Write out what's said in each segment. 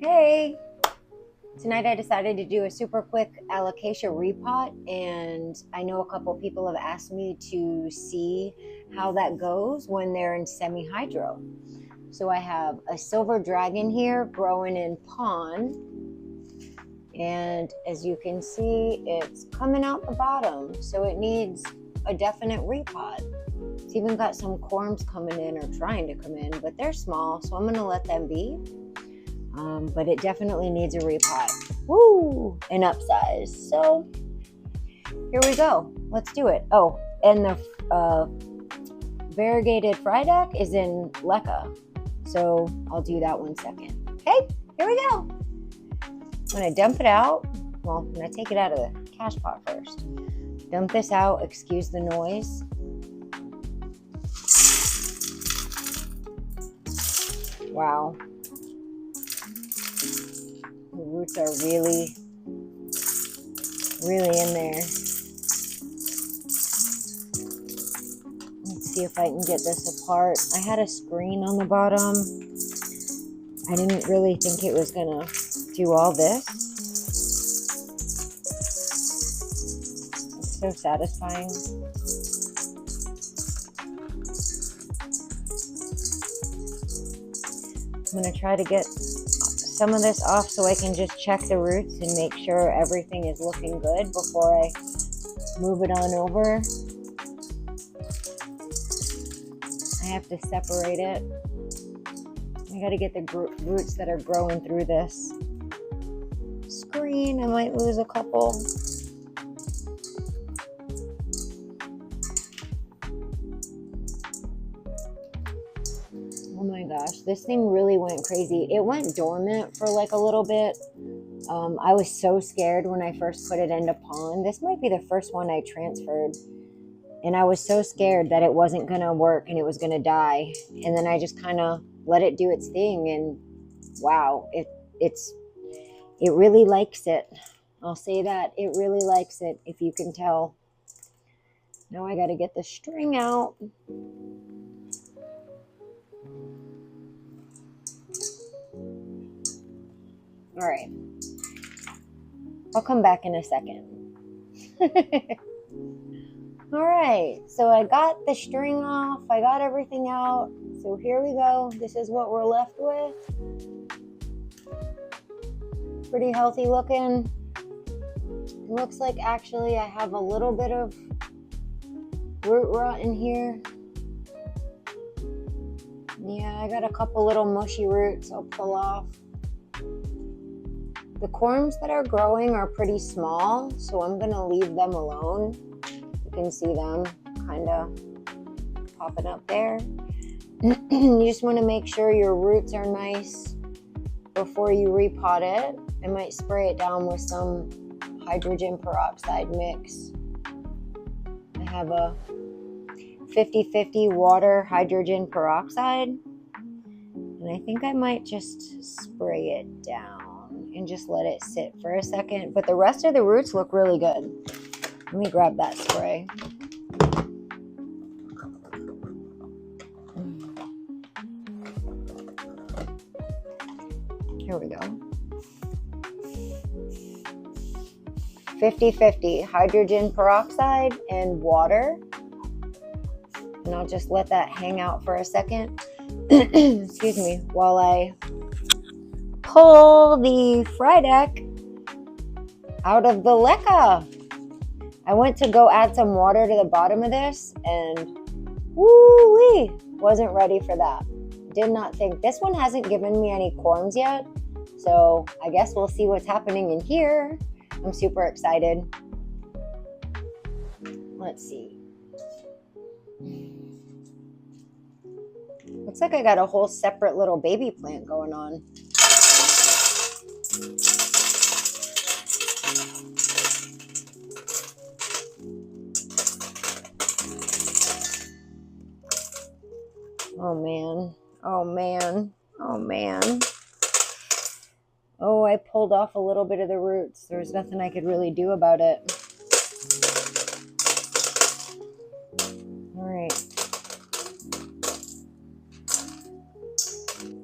Hey, tonight I decided to do a super quick Alocasia repot, and I know a couple people have asked me to see how that goes when they're in semi-hydro. So I have a silver dragon here growing in pond, and as you can see, it's coming out the bottom, so it needs a definite repot. It's even got some corms coming in or trying to come in, but they're small, so I'm going to let them be. But it definitely needs a repot. Woo! An upsize. So here we go. Let's do it. Oh, and the variegated frydek is in leca. So I'll do that one second. Okay, here we go. I'm going to dump it out. Well, I'm going to take it out of the cash pot first. Dump this out. Excuse the noise. Wow. The roots are really in there. Let's see if I can get this apart. I had a screen on the bottom. I didn't really think it was gonna do all this. It's so satisfying. I'm gonna try to get some of this off so I can just check the roots and make sure everything is looking good before I move it on over. I have to separate it. I got to get the roots that are growing through this screen. I might lose a couple. Oh my gosh, this thing really went crazy. It went dormant for like a little bit. I was so scared when I first put it into pond. This might be the first one I transferred. And I was so scared that it wasn't going to work and it was going to die. And then I just kind of let it do its thing. And wow, it really likes it. I'll say that. It really likes it, if you can tell. Now I got to get the string out. All right. I'll come back in a second. All right. So I got the string off. I got everything out. So here we go. This is what we're left with. Pretty healthy looking. It looks like actually I have a little bit of root rot in here. Yeah, I got a couple little mushy roots I'll pull off. The corms that are growing are pretty small, so I'm going to leave them alone. You can see them kind of popping up there. You just want to make sure your roots are nice before you repot it. I might spray it down with some hydrogen peroxide mix. I have a 50-50 water hydrogen peroxide, and I think I might just spray it down and just let it sit for a second. But the rest of the roots look really good. Let me grab that spray. Here we go. 50-50 hydrogen peroxide and water. And I'll just let that hang out for a second. Excuse me, while I pull the frydek out of the leca. I went to go add some water to the bottom of this, and woo-wee, wasn't ready for that. Did not think. This one hasn't given me any corms yet, so I guess we'll see what's happening in here. I'm super excited. Let's see. Looks like I got a whole separate little baby plant going on. Oh man, oh man, oh man. Oh, I pulled off a little bit of the roots. There was nothing I could really do about it. All right.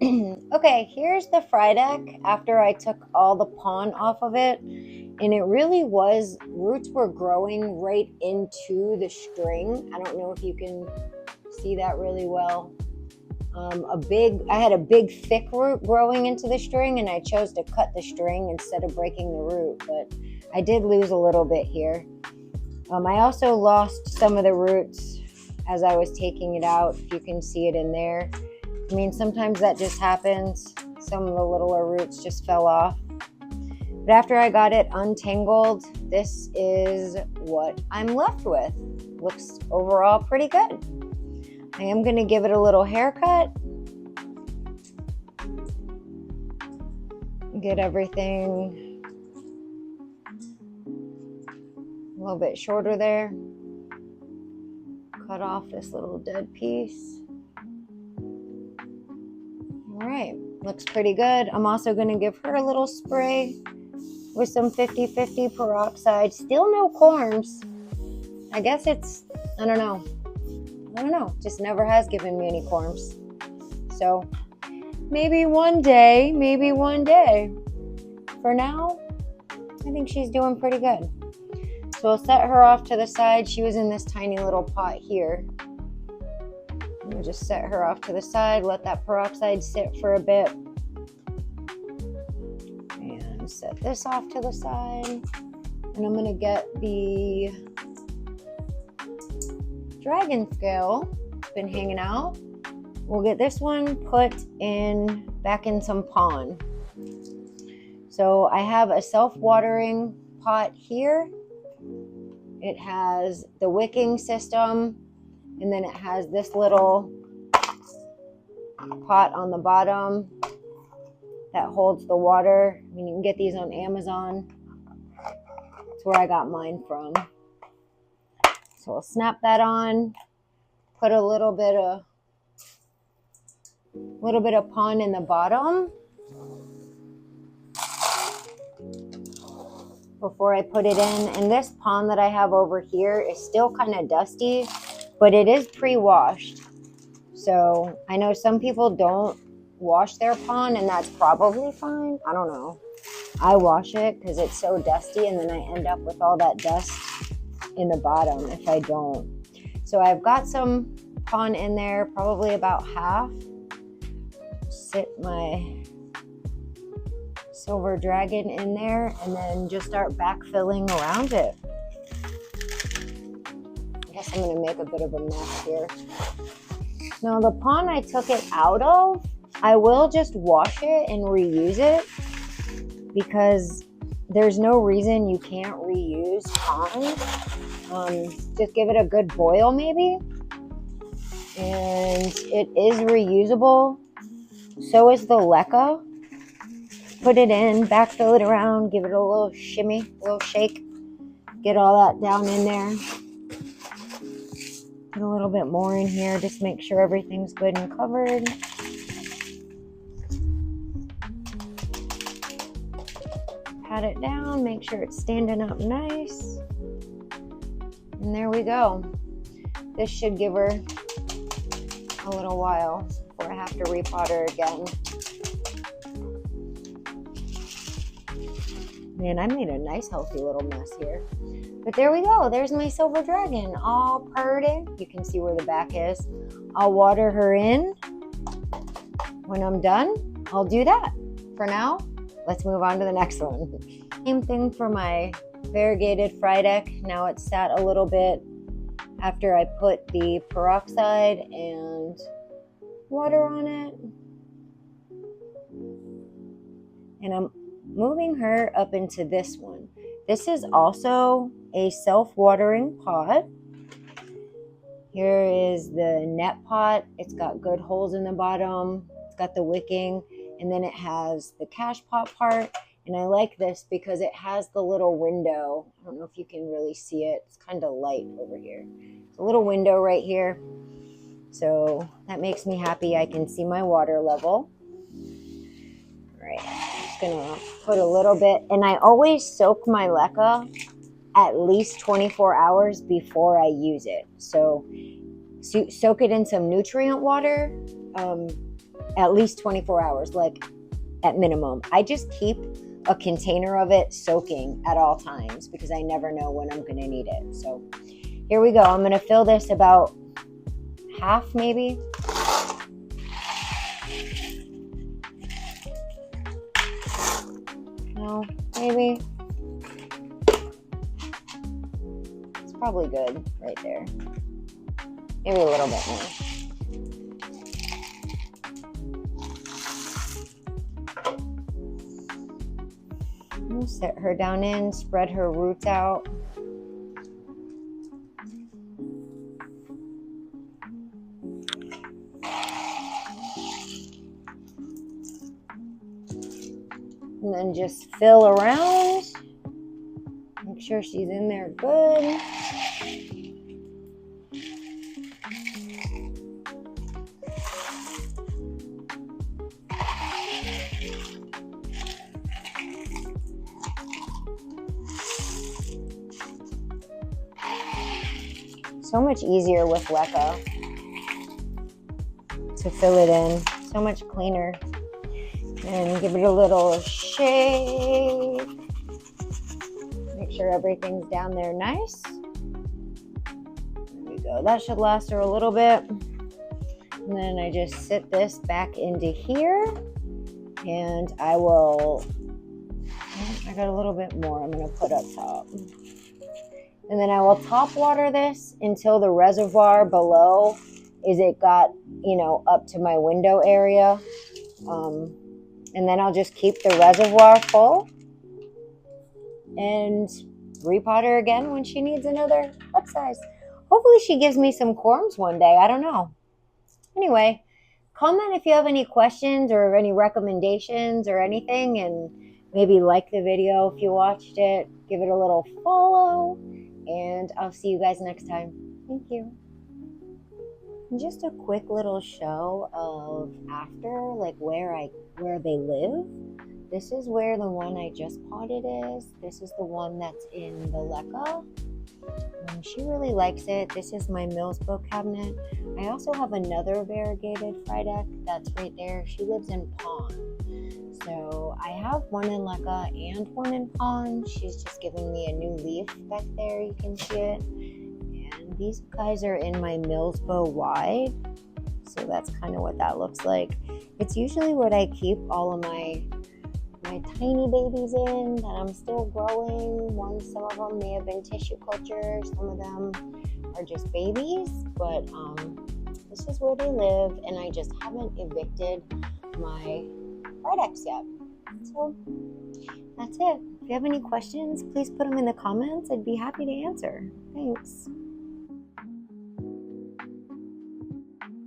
Okay, here's the fry deck after I took all the pon off of it. And it really was, roots were growing right into the string. I don't know if you can see that really well. I had a big thick root growing into the string, and I chose to cut the string instead of breaking the root, but I did lose a little bit here. I also lost some of the roots as I was taking it out, if you can see it in there. I mean, sometimes that just happens. Some of the littler roots just fell off. But after I got it untangled, this is what I'm left with. Looks overall pretty good. I am going to give it a little haircut. Get everything a little bit shorter there. Cut off this little dead piece. All right, looks pretty good. I'm also going to give her a little spray with some 50/50 peroxide. Still no corms. I guess it's, I don't know. Just never has given me any corms. So maybe one day. For now, I think she's doing pretty good. So we'll set her off to the side. She was in this tiny little pot here. We'll just set her off to the side, let that peroxide sit for a bit. And set this off to the side. And I'm gonna get the dragon scale. It's been hanging out. We'll get this one put in back in some pon. So I have a self-watering pot here. It has the wicking system, and then it has this little pot on the bottom that holds the water. I mean, you can get these on Amazon. That's where I got mine from. So we'll snap that on, put a little bit of pon in the bottom before I put it in. And this pon that I have over here is still kind of dusty, but it is pre-washed. So I know some people don't wash their pon, and that's probably fine. I don't know. I wash it because it's so dusty, and then I end up with all that dust in the bottom if I don't. So I've got some pon in there, probably about half. Sit my silver dragon in there, and then just start backfilling around it. I guess I'm going to make a bit of a mess here. Now the pon I took it out of, I will just wash it and reuse it, because there's no reason you can't reuse pon. Just give it a good boil maybe, and it is reusable. So is the leca. Put it in, backfill it around, give it a little shimmy, a little shake, get all that down in there. Put a little bit more in here, just make sure everything's good and covered. Pat it down, make sure it's standing up nice. And there we go. This should give her a little while before I have to repot her again. Man, I made a nice healthy little mess here. But there we go. There's my silver dragon, all purred. You can see where the back is. I'll water her in. When I'm done, I'll do that. For now, let's move on to the next one. Same thing for my variegated fry deck. Now it's sat a little bit after I put the peroxide and water on it. And I'm moving her up into this one. This is also a self-watering pot. Here is the net pot. It's got good holes in the bottom. It's got the wicking, and then it has the cash pot part. And I like this because it has the little window. I don't know if you can really see it. It's kind of light over here. It's a little window right here. So that makes me happy. I can see my water level. All right, I'm just gonna put a little bit, and I always soak my leca at least 24 hours before I use it. So soak it in some nutrient water. at least 24 hours, like at minimum. I just keep a container of it soaking at all times because I never know when I'm going to need it. So here we go. I'm going to fill this about half maybe. No, maybe. It's probably good right there. Maybe a little bit more. We'll set her down in, spread her roots out. And then just fill around. Make sure she's in there good. So much easier with Leca to fill it in. So much cleaner. And give it a little shake. Make sure everything's down there nice. There we go. That should last her a little bit. And then I just sit this back into here. And I got a little bit more I'm going to put up top. And then I will top water this until the reservoir below got, up to my window area. And then I'll just keep the reservoir full and repot her again when she needs another upsize. Hopefully she gives me some corms one day. I don't know. Anyway, comment if you have any questions or any recommendations or anything, and maybe like the video if you watched it. Give it a little follow, and I'll see you guys next time. Thank you. Just a quick little show of after, like where they live. This is where the one I just potted is. This is the one that's in the Leca. She really likes it. This is my Mills book cabinet. I also have another variegated Frydek that's right there. She lives in Pond. So I have one in Leca and one in Pond. She's just giving me a new leaf back there. You can see it. And these guys are in my Millsbow wide. So that's kind of what that looks like. It's usually what I keep all of my tiny babies in that I'm still growing. Some of them may have been tissue culture. Some of them are just babies. But this is where they live. And I just haven't evicted my Frydeks yet. So that's it. If you have any questions, please put them in the comments. I'd be happy to answer. Thanks.